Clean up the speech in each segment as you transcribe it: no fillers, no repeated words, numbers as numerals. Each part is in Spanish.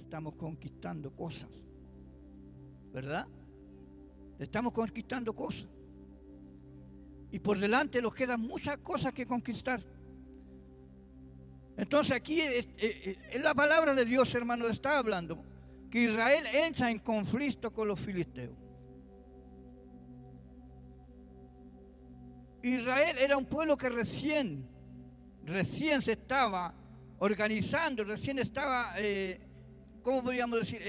estamos conquistando cosas, ¿verdad? Estamos conquistando cosas. Y por delante nos quedan muchas cosas que conquistar. Entonces aquí es la palabra de Dios, hermano, está hablando que Israel entra en conflicto con los filisteos. Israel era un pueblo que recién se estaba organizando, recién estaba, ¿cómo podríamos decir?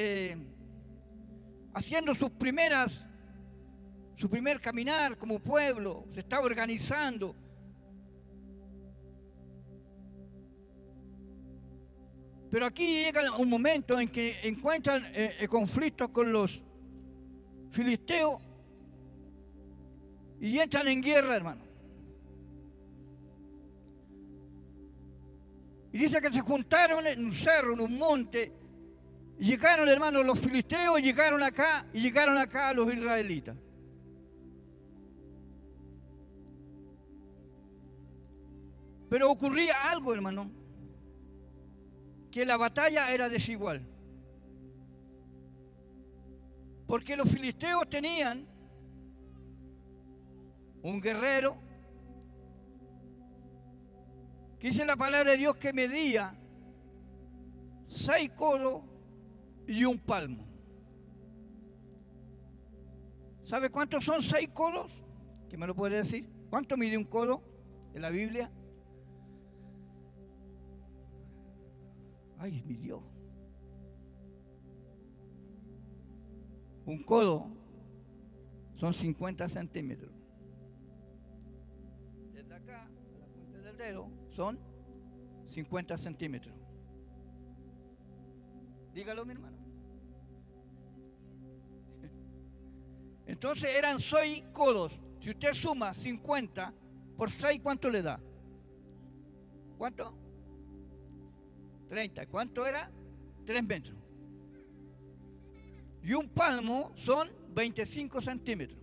Haciendo su primer caminar como pueblo, se estaba organizando. Pero aquí llega un momento en que encuentran conflictos con los filisteos y entran en guerra, hermano. Y dice que se juntaron en un cerro, en un monte, y llegaron, hermano, los filisteos, y llegaron acá los israelitas. Pero ocurría algo, hermano, que la batalla era desigual. Porque los filisteos tenían un guerrero que dice la palabra de Dios que medía 6 codos y un palmo. ¿Sabe cuántos son 6 codos? ¿Quién me lo puede decir? ¿Cuánto mide un codo en la Biblia? Ay, mi Dios. Un codo son 50 centímetros. Desde acá a la punta del dedo son 50 centímetros. Dígalo, mi hermano. Entonces eran 6 codos. Si usted suma 50 por 6, ¿cuánto le da? ¿Cuánto? 30. ¿Cuánto era? 3 metros. Y un palmo son 25 centímetros.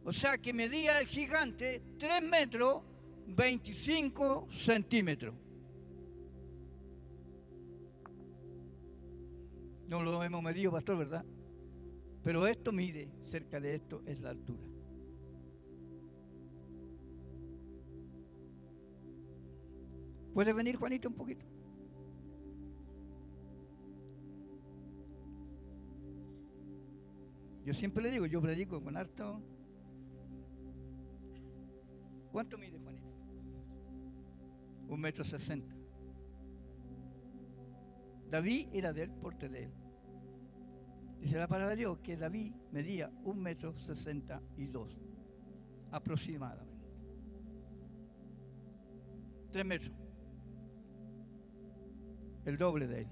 O sea que medía el gigante 3 metros 25 centímetros. No lo hemos medido, pastor, ¿verdad? Pero esto mide, cerca de esto es la altura. ¿Puede venir, Juanito, un poquito? Yo siempre le digo, yo predico con harto. ¿Cuánto mide, Juanito? 1,60 m. David era del porte de él. Dice la palabra de Dios que David medía 1,62 m aproximadamente. 3 metros. El doble de él.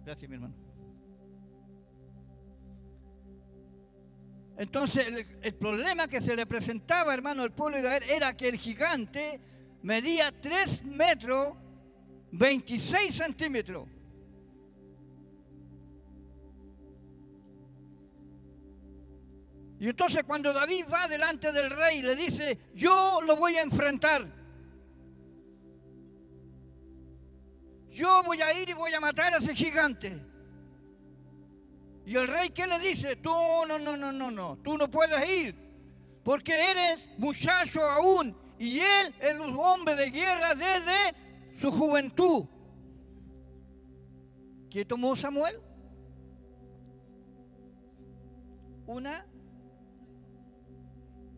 Gracias, mi hermano. Entonces el problema que se le presentaba, hermano, al pueblo de Israel era que el gigante medía 3 metros 26 centímetros. Y entonces cuando David va delante del rey le dice, yo lo voy a enfrentar. Yo voy a ir y voy a matar a ese gigante. Y el rey, ¿qué le dice? Tú no, tú no puedes ir, porque eres muchacho aún, y él es un hombre de guerra desde su juventud. ¿Qué tomó Samuel? Una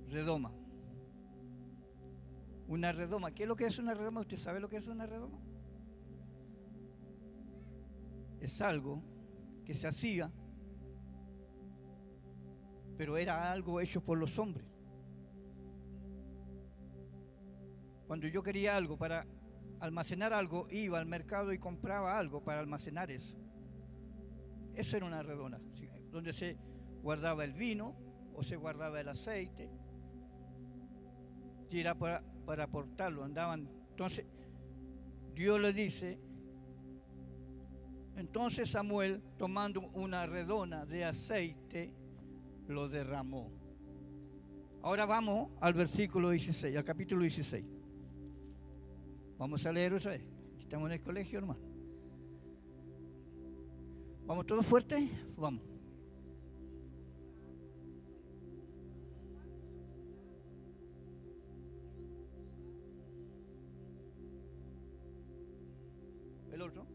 redoma. Una redoma. ¿Qué es lo que es una redoma? ¿Usted sabe lo que es una redoma? Es algo que se hacía, pero era algo hecho por los hombres. Cuando yo quería algo para almacenar algo, iba al mercado y compraba algo para almacenar eso. Eso era una redoma, donde se guardaba el vino o se guardaba el aceite, y era para aportarlo. Andaban. Entonces Dios le dice, entonces Samuel, tomando una redoma de aceite, lo derramó. Ahora vamos al versículo 16, al capítulo 16. Vamos a leer otra vez. Estamos en el colegio, hermano. ¿Vamos todos fuertes? Vamos. El otro.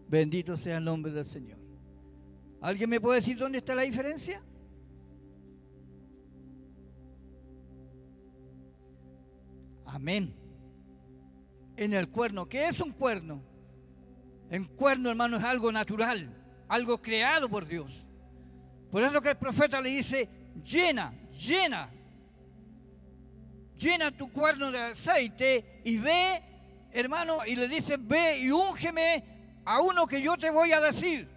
Bendito sea el nombre del Señor. ¿Alguien me puede decir dónde está la diferencia? Amén. En el cuerno. ¿Qué es un cuerno? Un cuerno, hermano, es algo natural, algo creado por Dios. Por eso que el profeta le dice, llena tu cuerno de aceite y ve, hermano, y le dice, ve y úngeme a uno que yo te voy a decir.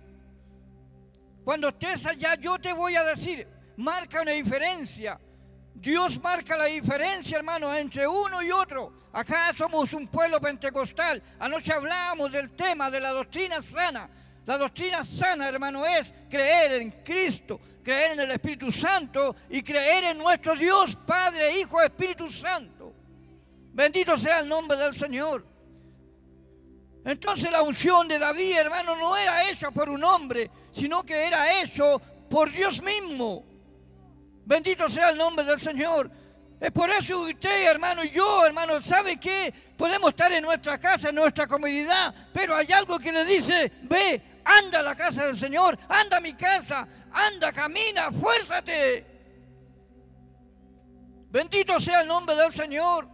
Cuando estés allá, yo te voy a decir. Marca una diferencia. Dios marca la diferencia, hermano, entre uno y otro. Acá somos un pueblo pentecostal. Anoche hablábamos del tema de la doctrina sana. La doctrina sana, hermano, es creer en Cristo, creer en el Espíritu Santo y creer en nuestro Dios, Padre, Hijo, Espíritu Santo. Bendito sea el nombre del Señor. Entonces la unción de David, hermano, no era hecha por un hombre, sino que era hecho por Dios mismo. Bendito sea el nombre del Señor. Es por eso que usted, hermano, y yo, hermano, ¿sabe qué? Podemos estar en nuestra casa, en nuestra comodidad, pero hay algo que le dice, ve, anda a la casa del Señor, anda a mi casa, anda, camina, fuérzate. Bendito sea el nombre del Señor.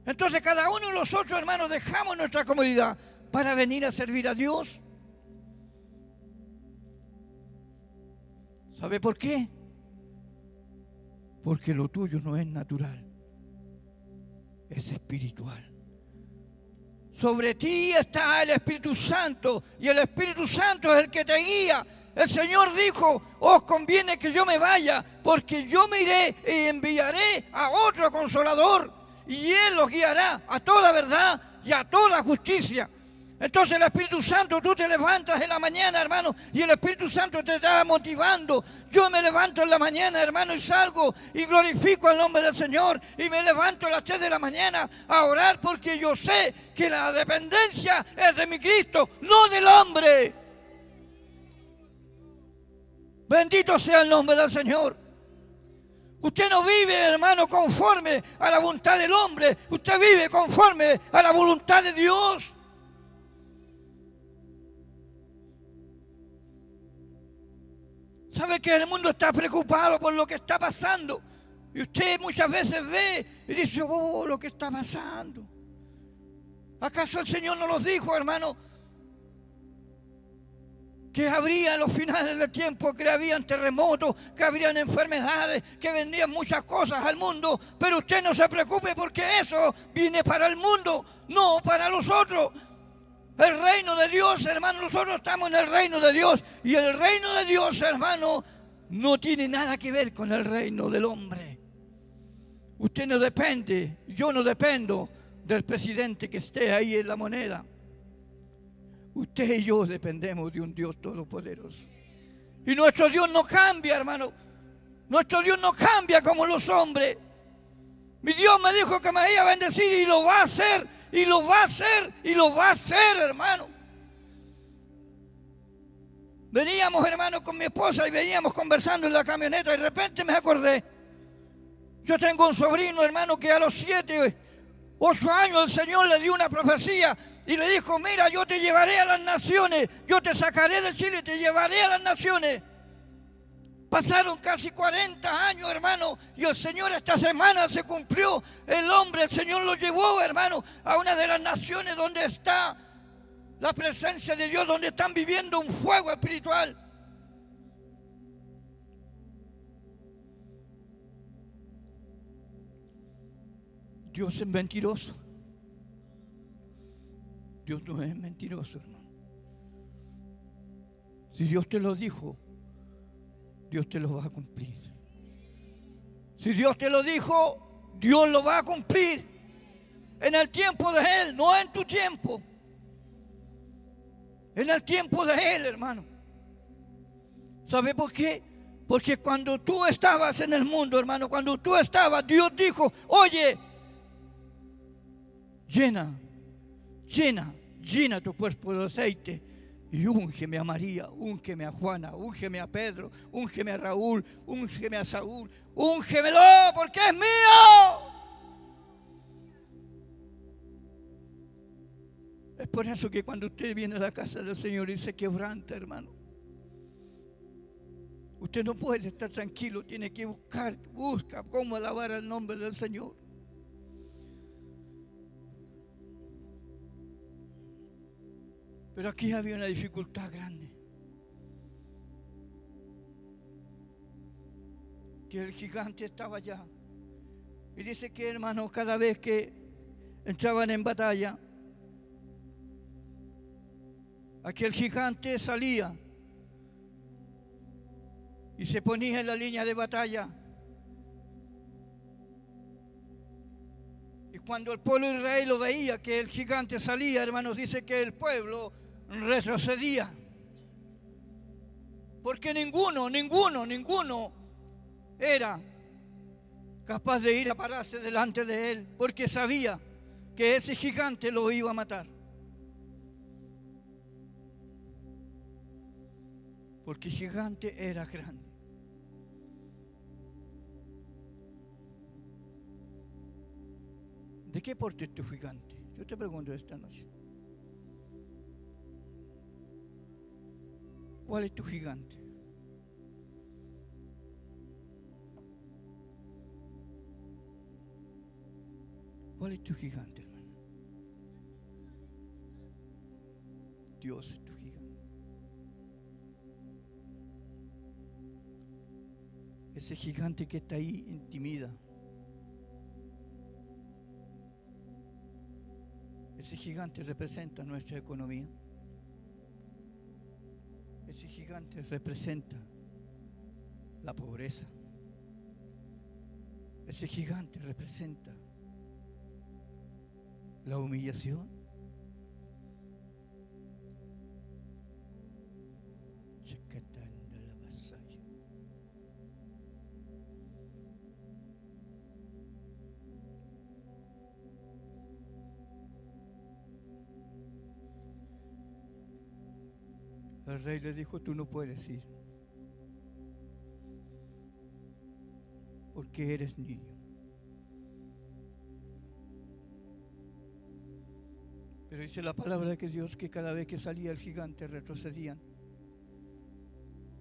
Entonces cada uno de nosotros, hermanos, dejamos nuestra comodidad para venir a servir a Dios. ¿Sabe por qué? Porque lo tuyo no es natural, es espiritual. Sobre ti está el Espíritu Santo y el Espíritu Santo es el que te guía. El Señor dijo, os conviene que yo me vaya, porque yo me iré y enviaré a otro Consolador y Él los guiará a toda verdad y a toda justicia. Entonces el Espíritu Santo, tú te levantas en la mañana, hermano, y el Espíritu Santo te está motivando. Yo me levanto en la mañana, hermano, y salgo y glorifico el nombre del Señor. Y me levanto a las 3 de la mañana a orar porque yo sé que la dependencia es de mi Cristo, no del hombre. Bendito sea el nombre del Señor. Usted no vive, hermano, conforme a la voluntad del hombre. Usted vive conforme a la voluntad de Dios. ¿Sabe que el mundo está preocupado por lo que está pasando? Y usted muchas veces ve y dice, oh, lo que está pasando. ¿Acaso el Señor no nos dijo, hermano, que habría en los finales del tiempo, que habrían terremotos, que habrían enfermedades, que vendrían muchas cosas al mundo? Pero usted no se preocupe porque eso viene para el mundo, no para los otros. El reino de Dios, hermano, nosotros estamos en el reino de Dios. Y el reino de Dios, hermano, no tiene nada que ver con el reino del hombre. Usted no depende, yo no dependo del presidente que esté ahí en la moneda. Usted y yo dependemos de un Dios todopoderoso. Y nuestro Dios no cambia, hermano. Nuestro Dios no cambia como los hombres. Mi Dios me dijo que me iba a bendecir y lo va a hacer. Y lo va a hacer, y lo va a hacer, hermano. Veníamos, hermano, con mi esposa y veníamos conversando en la camioneta y de repente me acordé. Yo tengo un sobrino, hermano, que a los 7, 8 años el Señor le dio una profecía y le dijo, mira, yo te llevaré a las naciones, yo te sacaré de Chile y te llevaré a las naciones. Pasaron casi 40 años, hermano, y el Señor esta semana se cumplió. El hombre, el Señor lo llevó, hermano, a una de las naciones donde está la presencia de Dios, donde están viviendo un fuego espiritual. Dios es mentiroso. Dios no es mentiroso, hermano. Si Dios te lo dijo, Dios te lo va a cumplir. Si Dios te lo dijo, Dios lo va a cumplir. En el tiempo de Él, no en tu tiempo. En el tiempo de Él, hermano. ¿Sabe por qué? Porque cuando tú estabas en el mundo, hermano, cuando tú estabas, Dios dijo, oye, llena tu cuerpo de aceite y úngeme a María, úngeme a Juana, úngeme a Pedro, úngeme a Raúl, úngeme a Saúl, úngemelo porque es mío. Es por eso que cuando usted viene a la casa del Señor y se quebranta, hermano, usted no puede estar tranquilo, tiene que busca cómo alabar el nombre del Señor. Pero aquí había una dificultad grande. Que el gigante estaba allá. Y dice que, hermano, cada vez que entraban en batalla, aquel gigante salía y se ponía en la línea de batalla. Y cuando el pueblo de Israel lo veía que el gigante salía, hermanos, dice que el pueblo retrocedía. Porque ninguno era capaz de ir a pararse delante de él, porque sabía que ese gigante lo iba a matar. Porque el gigante era grande. ¿De qué porte es tu gigante? Yo te pregunto esta noche. ¿Cuál es tu gigante? ¿Cuál es tu gigante, hermano? Dios es tu gigante. Ese gigante que está ahí intimida. Ese gigante representa nuestra economía. Ese gigante representa la pobreza. Ese gigante representa la humillación. El rey le dijo, tú no puedes ir, porque eres niño. Pero dice la palabra de Dios que cada vez que salía el gigante retrocedían.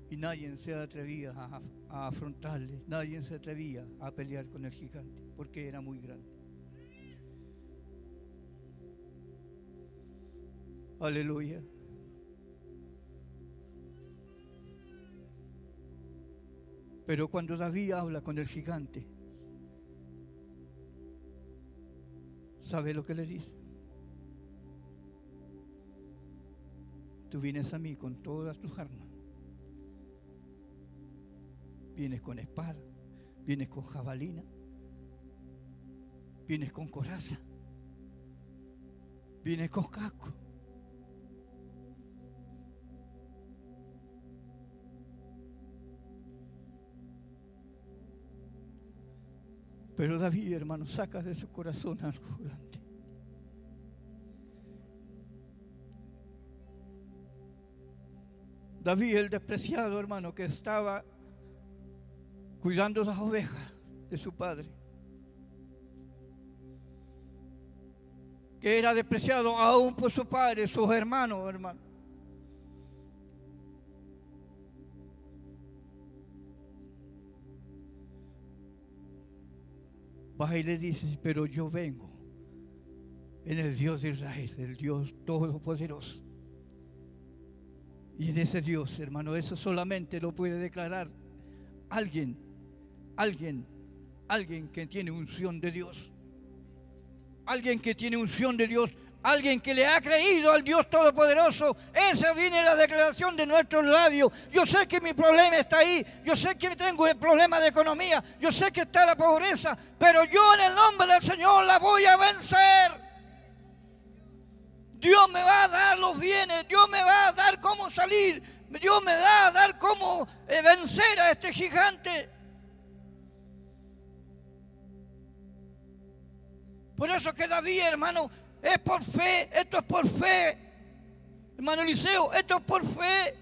Y nadie se atrevía a afrontarle, nadie se atrevía a pelear con el gigante, porque era muy grande. Aleluya. Pero cuando David habla con el gigante, ¿sabe lo que le dice? Tú vienes a mí con todas tus armas. Vienes con espada, vienes con jabalina, vienes con coraza, vienes con casco. Pero David, hermano, saca de su corazón algo grande. David, el despreciado, hermano, que estaba cuidando las ovejas de su padre, que era despreciado aún por su padre, sus hermanos, hermano. Baja y le dices, pero yo vengo en el Dios de Israel, el Dios todopoderoso. Y en ese Dios, hermano, eso solamente lo puede declarar alguien que tiene unción de Dios. Alguien que tiene unción de Dios, alguien que le ha creído al Dios Todopoderoso. Esa viene la declaración de nuestros labios. Yo sé que mi problema está ahí, yo sé que tengo el problema de economía, yo sé que está la pobreza, pero yo en el nombre del Señor la voy a vencer. Dios me va a dar los bienes, Dios me va a dar cómo salir, Dios me da a dar cómo vencer a este gigante. Por eso que David, hermano, es por fe, esto es por fe. Hermano Eliseo, esto es por fe.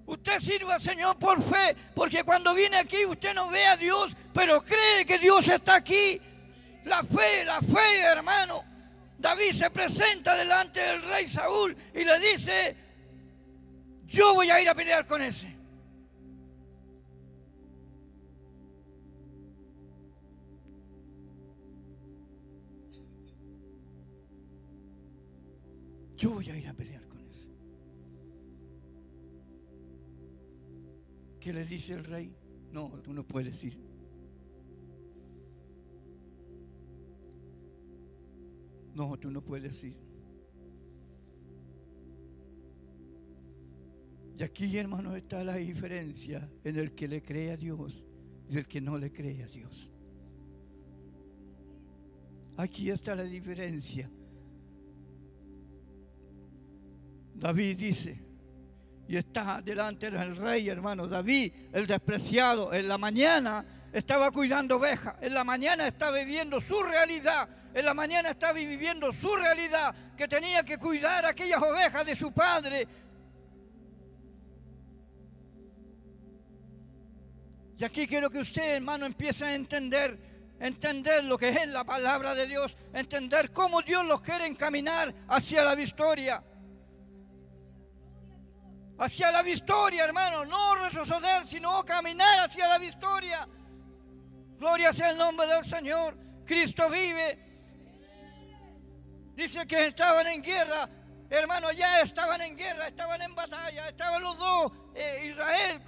Usted sirve al Señor por fe, porque cuando viene aquí usted no ve a Dios, pero cree que Dios está aquí. La fe, hermano. David se presenta delante del rey Saúl y le dice: yo voy a ir a pelear con ese. Yo voy a ir a pelear con ese. ¿Qué le dice el rey? No, tú no puedes ir. No, tú no puedes ir. Y aquí, hermanos, está la diferencia en el que le cree a Dios y el que no le cree a Dios. Aquí está la diferencia. David dice, y está delante del rey, hermano. David, el despreciado, en la mañana estaba cuidando ovejas, en la mañana estaba viviendo su realidad, en la mañana estaba viviendo su realidad, que tenía que cuidar aquellas ovejas de su padre. Y aquí quiero que usted, hermano, empiece a entender lo que es la palabra de Dios, entender cómo Dios los quiere encaminar hacia la victoria. Hacia la victoria, hermano, no retroceder, sino caminar hacia la victoria. Gloria sea el nombre del Señor. Cristo vive. Dice que estaban en guerra, hermano, ya estaban en guerra, estaban en batalla, estaban los dos, Israel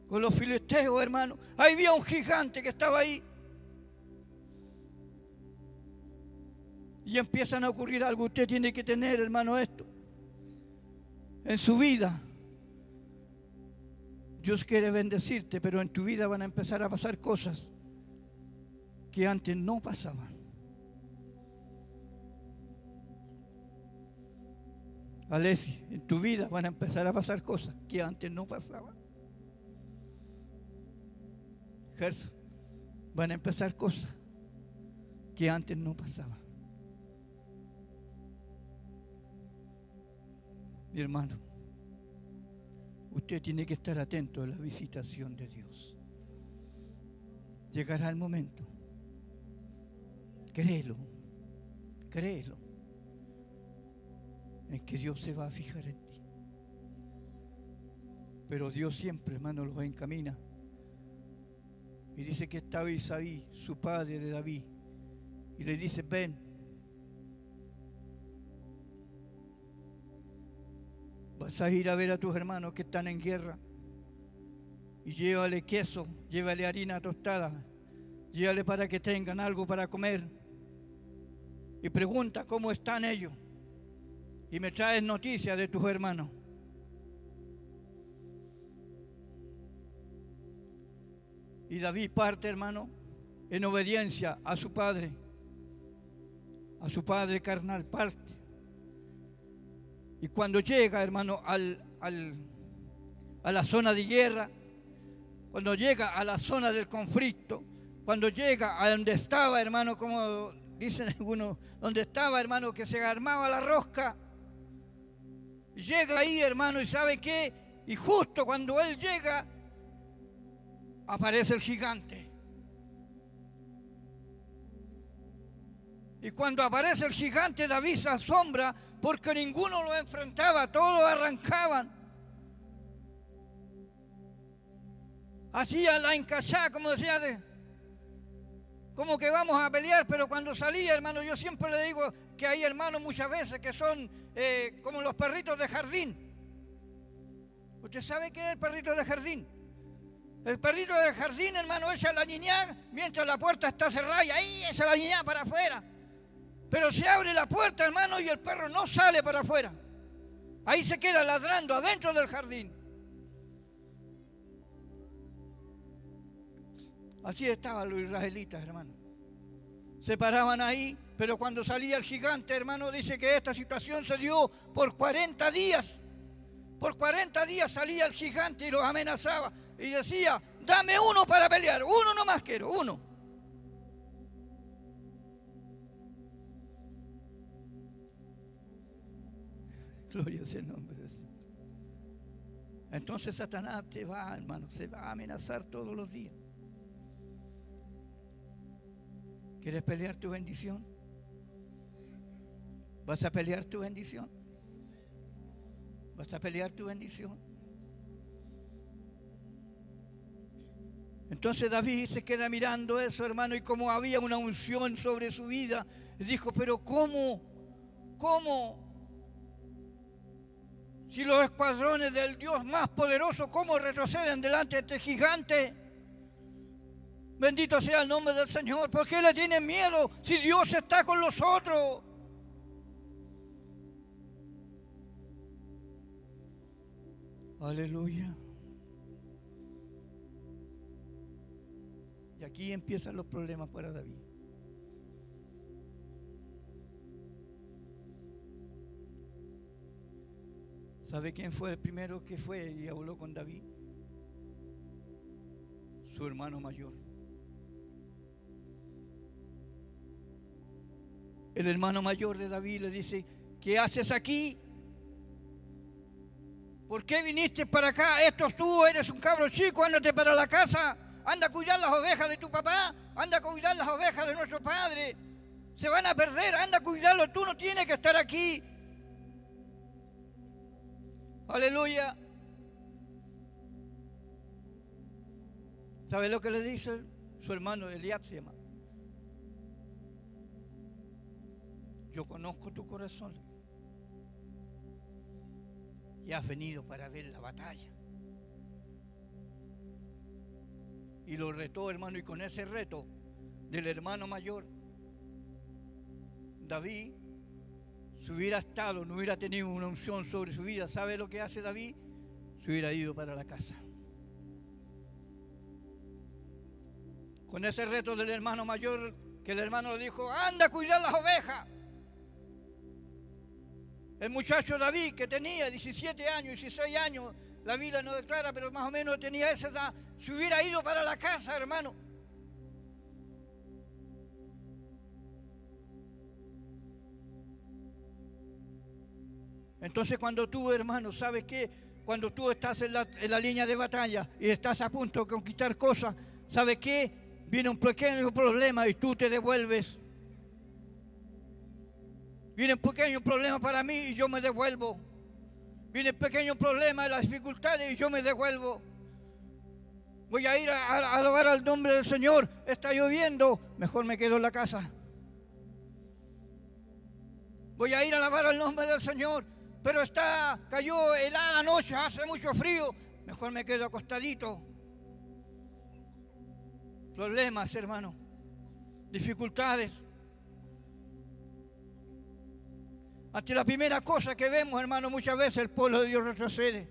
con los filisteos, hermano. Ahí había un gigante que estaba ahí. Y empiezan a ocurrir algo. Usted tiene que tener, hermano, esto en su vida. Dios quiere bendecirte, pero en tu vida van a empezar a pasar cosas que antes no pasaban. Alessi, en tu vida van a empezar a pasar cosas que antes no pasaban. Gerson, van a empezar cosas que antes no pasaban. Mi hermano, usted tiene que estar atento a la visitación de Dios. Llegará el momento. Créelo en que Dios se va a fijar en ti. Pero Dios siempre, hermano, los encamina. Y dice que estaba Isaí, su padre de David, y le dice: ven, vas a ir a ver a tus hermanos que están en guerra, y llévale queso, llévale harina tostada, llévale para que tengan algo para comer, y pregunta cómo están ellos, y me traes noticias de tus hermanos. Y David parte, hermano, en obediencia a su padre carnal, parte. Y cuando llega, hermano, a la zona de guerra, cuando llega a la zona del conflicto, cuando llega a donde estaba, hermano, como dicen algunos, donde estaba, hermano, que se armaba la rosca, llega ahí, hermano, y ¿sabe qué? Y justo cuando él llega, aparece el gigante. Y cuando aparece el gigante, David se asombra porque ninguno lo enfrentaba, todos arrancaban. Hacía la encachada, como decía, como que vamos a pelear, pero cuando salía, hermano, yo siempre le digo que hay hermanos muchas veces que son como los perritos de jardín. ¿Usted sabe qué es el perrito de jardín? El perrito de jardín, hermano, echa la ñiñá mientras la puerta está cerrada y ahí echa la ñiñá para afuera. Pero se abre la puerta, hermano, y el perro no sale para afuera. Ahí se queda ladrando adentro del jardín. Así estaban los israelitas, hermano. Se paraban ahí Pero cuando salía el gigante, hermano, dice que esta situación se dio por 40 días. Por 40 días salía el gigante y los amenazaba. Y decía, dame uno para pelear, uno nomás quiero, uno. Gloria sea el nombre de Dios. Entonces Satanás te va, hermano, se va a amenazar todos los días. ¿Quieres pelear tu bendición? ¿Vas a pelear tu bendición? ¿Vas a pelear tu bendición? Entonces David se queda mirando eso, hermano, y como había una unción sobre su vida, dijo, pero ¿cómo? Si los escuadrones del Dios más poderoso, ¿cómo retroceden delante de este gigante? Bendito sea el nombre del Señor. ¿Por qué le tienen miedo si Dios está con nosotros? Aleluya. Y aquí empiezan los problemas para David. ¿Sabe quién fue el primero que fue y habló con David? Su hermano mayor. El hermano mayor de David le dice, ¿qué haces aquí? ¿Por qué viniste para acá? Tú eres un cabro chico, ándate para la casa, anda a cuidar las ovejas de tu papá, anda a cuidar las ovejas de nuestro padre. Se van a perder, anda a cuidarlo, tú no tienes que estar aquí. Aleluya. ¿Sabe lo que le dice su hermano Eliab? Se llama. Yo conozco tu corazón y has venido para ver la batalla. Y lo retó, hermano, y con ese reto del hermano mayor, David, si hubiera estado, no hubiera tenido una unción sobre su vida, ¿sabe lo que hace David? Se hubiera ido para la casa. Con ese reto del hermano mayor, que el hermano le dijo, anda a cuidar las ovejas. El muchacho David, que tenía 17 años, 16 años, la Biblia no declara, pero más o menos tenía esa edad, se hubiera ido para la casa, hermano. Entonces cuando tú, hermano, ¿sabes qué? Cuando tú estás en la línea de batalla y estás a punto de conquistar cosas, ¿sabes qué? Viene un pequeño problema y tú te devuelves. Viene un pequeño problema para mí y yo me devuelvo. Viene un pequeño problema de las dificultades y yo me devuelvo. Voy a ir a alabar al nombre del Señor. Está lloviendo, mejor me quedo en la casa. Voy a ir a alabar al nombre del Señor, pero cayó helada la noche, hace mucho frío, mejor me quedo acostadito. Problemas, hermano, dificultades. Ante la primera cosa que vemos, hermano, muchas veces el pueblo de Dios retrocede.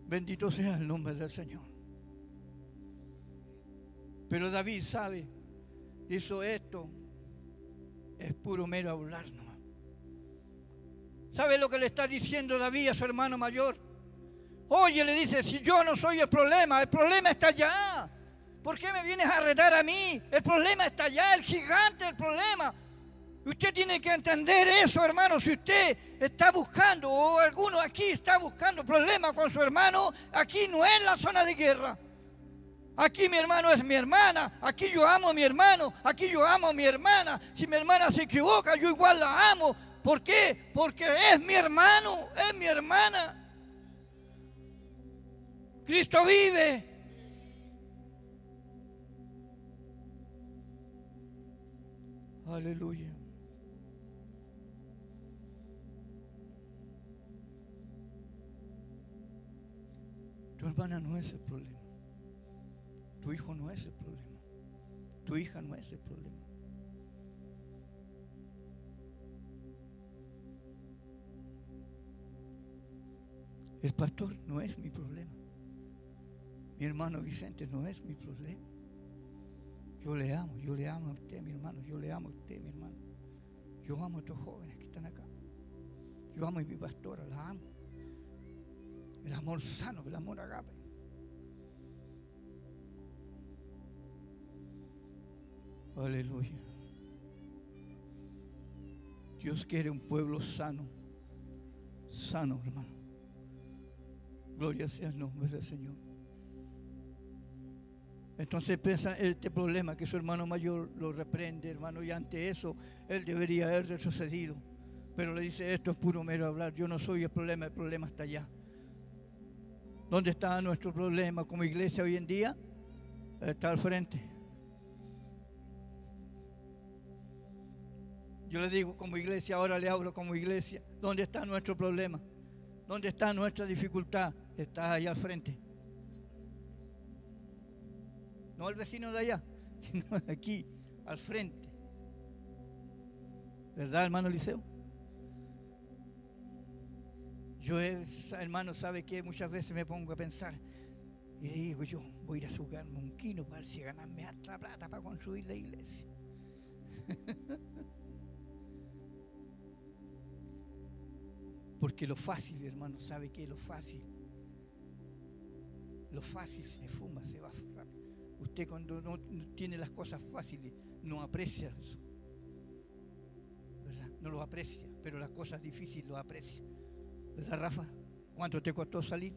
Bendito sea el nombre del Señor. Pero David sabe, hizo esto, es puro mero hablar nomás. ¿Sabe lo que le está diciendo David a su hermano mayor? Oye, le dice, si yo no soy el problema está allá. ¿Por qué me vienes a retar a mí? El problema está allá, el gigante, el problema. Usted tiene que entender eso, hermano. Si usted está buscando, o alguno aquí está buscando problemas con su hermano, aquí no es la zona de guerra. Aquí mi hermano es mi hermana, aquí yo amo a mi hermano, aquí yo amo a mi hermana. Si mi hermana se equivoca, yo igual la amo. ¿Por qué? Porque es mi hermano, es mi hermana. Cristo vive. Aleluya. Tu hermana no es el problema. Tu hijo no es el problema. Tu hija no es el problema. El pastor no es mi problema. Mi hermano Vicente no es mi problema. Yo le amo a usted, mi hermano, yo le amo a usted, mi hermano. Yo amo a estos jóvenes que están acá. Yo amo a mi pastora, la amo. El amor sano, el amor agape. Aleluya. Dios quiere un pueblo sano. Sano, hermano. Gloria sea el nombre del Señor. Entonces piensa este problema que su hermano mayor lo reprende, hermano, y ante eso él debería haber retrocedido. Pero le dice, esto es puro mero hablar, yo no soy el problema está allá. ¿Dónde está nuestro problema como iglesia hoy en día? Está al frente. Yo le digo como iglesia, ahora le hablo como iglesia. ¿Dónde está nuestro problema? ¿Dónde está nuestra dificultad? Está allá al frente. No el vecino de allá, sino aquí, al frente. ¿Verdad, hermano Eliseo? Yo, hermano, ¿sabe qué? Muchas veces me pongo a pensar y digo, yo voy a ir a sugarme un kilo para ver si ganarme harta plata para construir la iglesia. Porque lo fácil, hermano, ¿sabe qué? Lo fácil se fuma, se va rápido. Usted cuando no tiene las cosas fáciles no aprecia eso, ¿verdad? No lo aprecia, pero las cosas difíciles lo aprecia, ¿verdad, Rafa? ¿Cuánto te costó salir?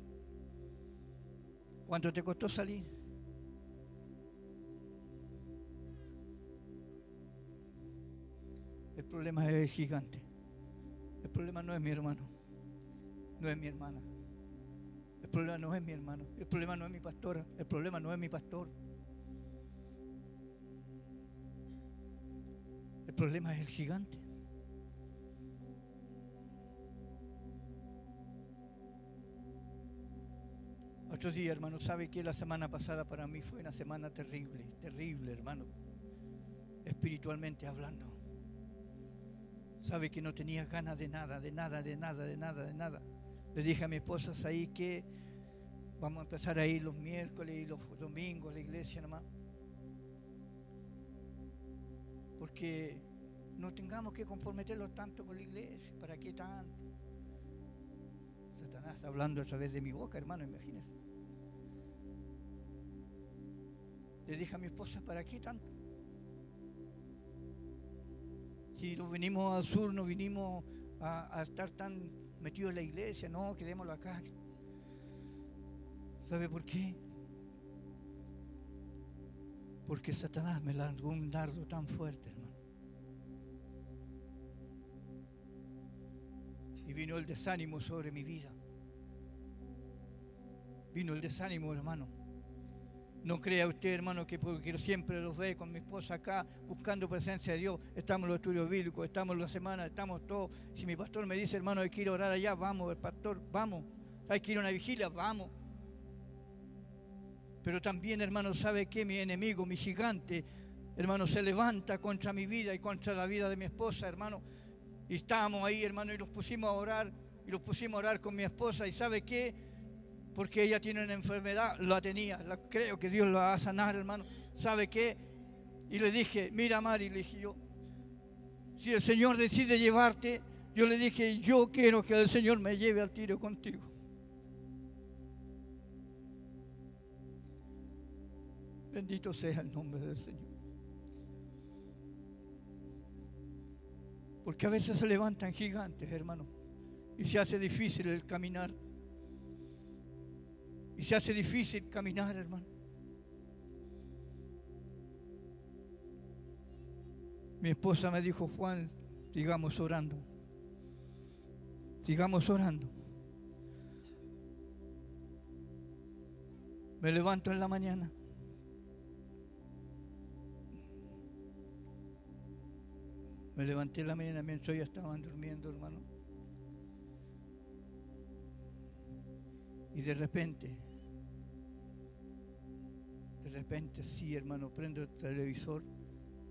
¿Cuánto te costó salir? El problema es el gigante. El problema no es mi hermano, no es mi hermana. El problema no es mi hermano, el problema no es mi pastora, el problema no es mi pastor. El problema es el gigante. Otros días, hermano, ¿sabe que la semana pasada para mí fue una semana terrible, terrible, hermano? Espiritualmente hablando. Sabe que no tenía ganas de nada. Le dije a mi esposa ahí que vamos a empezar a ir los miércoles y los domingos a la iglesia nomás. Porque no tengamos que comprometerlos tanto con la iglesia. ¿Para qué tanto? Satanás hablando a través de mi boca, hermano, imagínense. Le dije a mi esposa, ¿para qué tanto? Si nos vinimos al sur, no vinimos a estar tan metidos en la iglesia, no, quedémoslo acá. ¿Sabe por qué? Porque Satanás me lanzó un dardo tan fuerte, hermano. Y vino el desánimo sobre mi vida. Vino el desánimo, hermano. No crea usted, hermano, que porque siempre los ve con mi esposa acá buscando presencia de Dios. Estamos en los estudios bíblicos, estamos en la semana, estamos todos. Si mi pastor me dice, hermano, hay que ir a orar allá, vamos, el pastor, vamos. Hay que ir a una vigilia, vamos. Pero también, hermano, ¿sabe qué? Mi enemigo, mi gigante, hermano, se levanta contra mi vida y contra la vida de mi esposa, hermano. Y estábamos ahí, hermano, y nos pusimos a orar, con mi esposa. ¿Y sabe qué? Porque ella tiene una enfermedad, la tenía, creo que Dios la va a sanar, hermano. ¿Sabe qué? Y le dije, mira, Mari, le dije yo, si el Señor decide llevarte, yo le dije, yo quiero que el Señor me lleve al tiro contigo. Bendito sea el nombre del Señor. Porque a veces se levantan gigantes, hermano, y se hace difícil el caminar. Y se hace difícil caminar, hermano. Mi esposa me dijo, Juan, sigamos orando. Sigamos orando. Me levanto en la mañana. Me levanté en la mañana mientras ellos estaban durmiendo, hermano. Y de repente, sí, hermano, prendo el televisor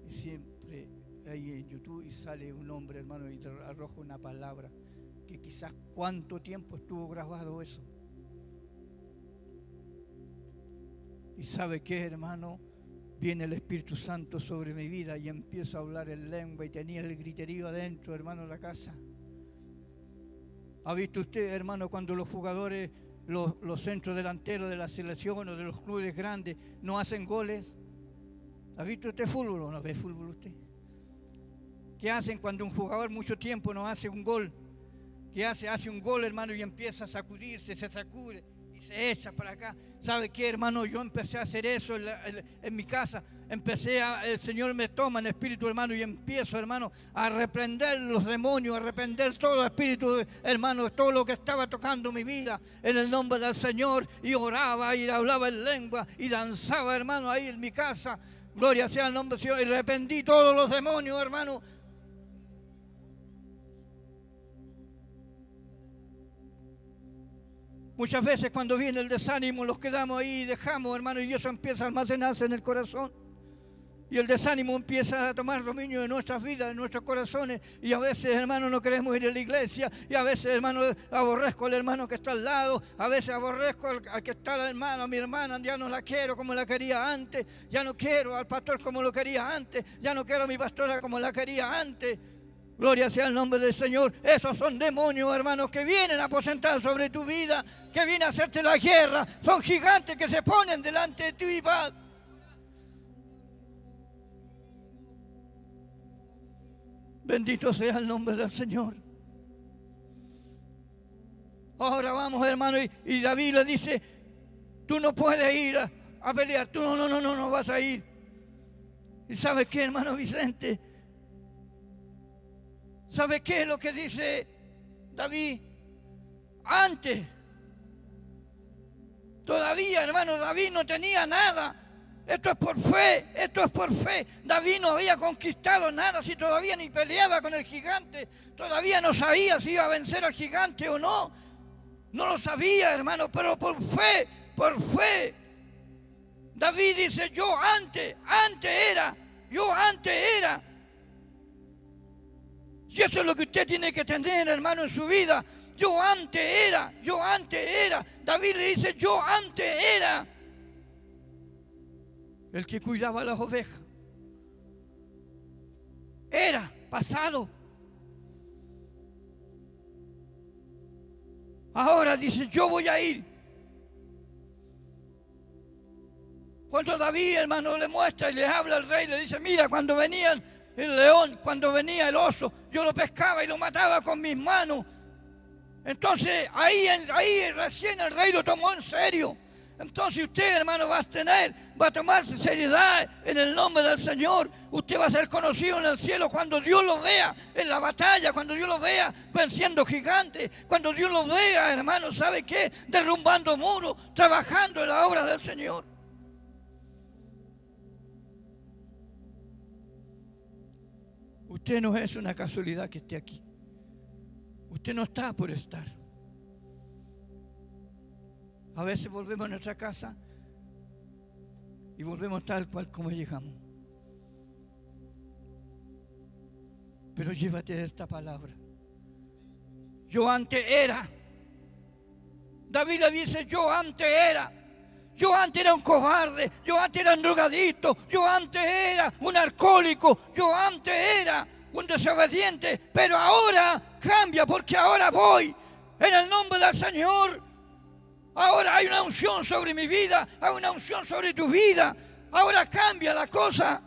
y siempre ahí en YouTube y sale un hombre, hermano, y arroja una palabra que quizás cuánto tiempo estuvo grabado eso. Y sabe qué, hermano, viene el Espíritu Santo sobre mi vida y empiezo a hablar en lengua y tenía el griterío adentro, hermano, en la casa. ¿Ha visto usted, hermano, cuando los jugadores, los centros delanteros de la selección o de los clubes grandes no hacen goles? ¿Ha visto usted fútbol o no ve fútbol usted? ¿Qué hacen cuando un jugador mucho tiempo no hace un gol? ¿Qué hace? Hace un gol, hermano, y empieza a sacudirse, se sacude y se echa para acá. ¿Sabe qué, hermano? Yo empecé a hacer eso en mi casa. El Señor me toma en espíritu, hermano, y empiezo, hermano, a reprender los demonios, a reprender todo espíritu, hermano, todo lo que estaba tocando mi vida en el nombre del Señor. Y oraba y hablaba en lengua y danzaba, hermano, ahí en mi casa. Gloria sea el nombre del Señor. Y reprendí todos los demonios, hermano. Muchas veces cuando viene el desánimo los quedamos ahí y dejamos, hermano, y eso empieza a almacenarse en el corazón. Y el desánimo empieza a tomar dominio de nuestras vidas, de nuestros corazones. Y a veces, hermano, no queremos ir a la iglesia. Y a veces, hermano, aborrezco al hermano que está al lado. A veces aborrezco al que está la hermana, a mi hermana. Ya no la quiero como la quería antes. Ya no quiero al pastor como lo quería antes. Ya no quiero a mi pastora como la quería antes. Gloria sea el nombre del Señor. Esos son demonios, hermanos, que vienen a aposentar sobre tu vida, que vienen a hacerte la guerra. Son gigantes que se ponen delante de ti. Bendito sea el nombre del Señor. Ahora vamos, hermano, y David le dice, tú no puedes ir a pelear, tú no vas a ir. ¿Y sabes qué, hermano Vicente? ¿Sabe qué es lo que dice David? Antes, todavía, hermano, David no tenía nada. Esto es por fe, esto es por fe. David no había conquistado nada, si todavía ni peleaba con el gigante. Todavía no sabía si iba a vencer al gigante o no. No lo sabía, hermano, pero por fe. David dice, yo antes era. Y eso es lo que usted tiene que tener, hermano, en su vida. Yo antes era. David le dice, yo antes era el que cuidaba las ovejas. Era pasado. Ahora dice, yo voy a ir. Cuando David, hermano, le muestra y le habla al rey, le dice, mira, cuando venía el león, cuando venía el oso, yo lo pescaba y lo mataba con mis manos. Entonces ahí recién el rey lo tomó en serio. Entonces usted, hermano, va a tomarse seriedad en el nombre del Señor. Usted va a ser conocido en el cielo cuando Dios lo vea en la batalla, cuando Dios lo vea venciendo gigantes, cuando Dios lo vea, hermano, ¿sabe qué? Derrumbando muros, trabajando en la obra del Señor. Usted no es una casualidad que esté aquí. Usted no está por estar. A veces volvemos a nuestra casa y volvemos tal cual como llegamos. Pero llévate de esta palabra. Yo antes era. David le dice, yo antes era. Yo antes era un cobarde, yo antes era un drogadicto, yo antes era un alcohólico, yo antes era un desobediente, pero ahora cambia porque ahora voy en el nombre del Señor. Ahora hay una unción sobre mi vida, hay una unción sobre tu vida, ahora cambia la cosa.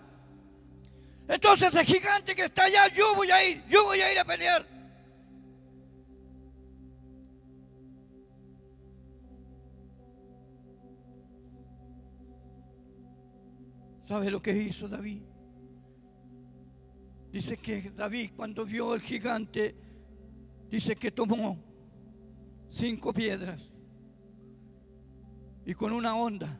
Entonces el gigante que está allá, yo voy a ir a pelear. ¿Sabe lo que hizo David? Dice que David, cuando vio el gigante, dice que tomó 5 piedras y con una honda.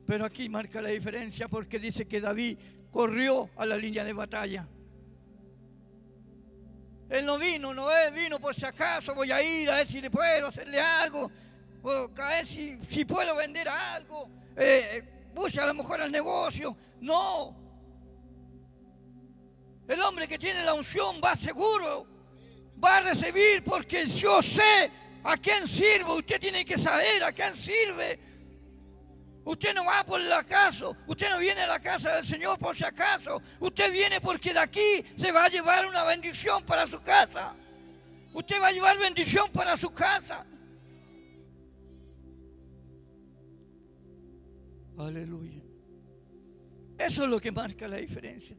Pero aquí marca la diferencia porque dice que David corrió a la línea de batalla. Él no vino por si acaso, voy a ir a ver si le puedo hacerle algo, o a ver si puedo vender algo. Busca a lo mejor el negocio. No. El hombre que tiene la unción va seguro, va a recibir, porque yo sé a quién sirvo. Usted tiene que saber a quién sirve. Usted no va por el acaso. Usted no viene a la casa del Señor por si acaso. Usted viene porque de aquí se va a llevar una bendición para su casa. Usted va a llevar bendición para su casa. Aleluya. Eso es lo que marca la diferencia.